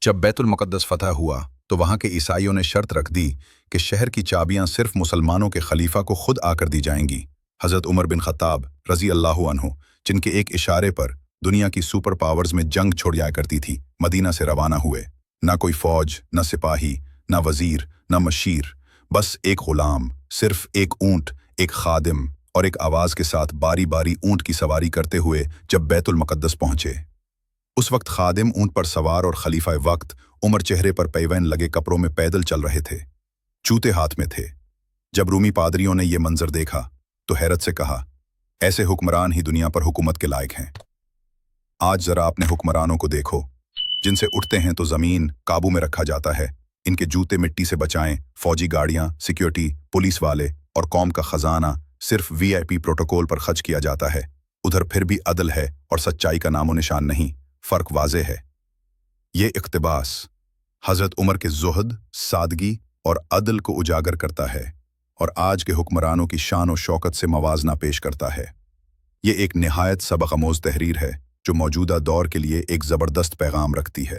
जब बैतुल मुक़द्दस फ़तह हुआ तो वहाँ के ईसाइयों ने शर्त रख दी कि शहर की चाबियाँ सिर्फ मुसलमानों के खलीफा को खुद आकर दी जाएंगी। हज़रत उमर बिन ख़त्ताब रज़ी अल्लाहु अन्हु, जिनके एक इशारे पर दुनिया की सुपर पावर्स में जंग छोड़ जाया करती थी, मदीना से रवाना हुए। ना कोई फ़ौज, न सिपाही, न वज़ीर, न मशीर, बस एक ग़ुलाम, सिर्फ एक ऊँट, एक खादिम और एक आवाज़ के साथ बारी बारी ऊँट की सवारी करते हुए जब बैतुल मुक़द्दस पहुँचे। उस वक्त खादिम ऊँट पर सवार और खलीफा वक्त उमर चेहरे पर पैवैन लगे कपड़ों में पैदल चल रहे थे, जूते हाथ में थे। जब रूमी पादरियों ने यह मंजर देखा तो हैरत से कहा, ऐसे हुक्मरान ही दुनिया पर हुकूमत के लायक हैं। आज जरा अपने हुक्मरानों को देखो, जिनसे उठते हैं तो जमीन काबू में रखा जाता है। इनके जूते मिट्टी से बचाएं, फौजी गाड़ियां, सिक्योरिटी, पुलिस वाले और कौम का खजाना सिर्फ वीआईपी प्रोटोकॉल पर खर्च किया जाता है। उधर फिर भी अदल है और सच्चाई का नामो निशान नहीं। फर्क वाज़े है। ये इक़्तिबास हज़रत उमर के ज़ुहद, सादगी और अदल को उजागर करता है और आज के हुक्मरानों की शान और शौकत से मवाजना पेश करता है। ये एक निहायत सबक आमोज़ तहरीर है जो मौजूदा दौर के लिए एक ज़बरदस्त पैगाम रखती है।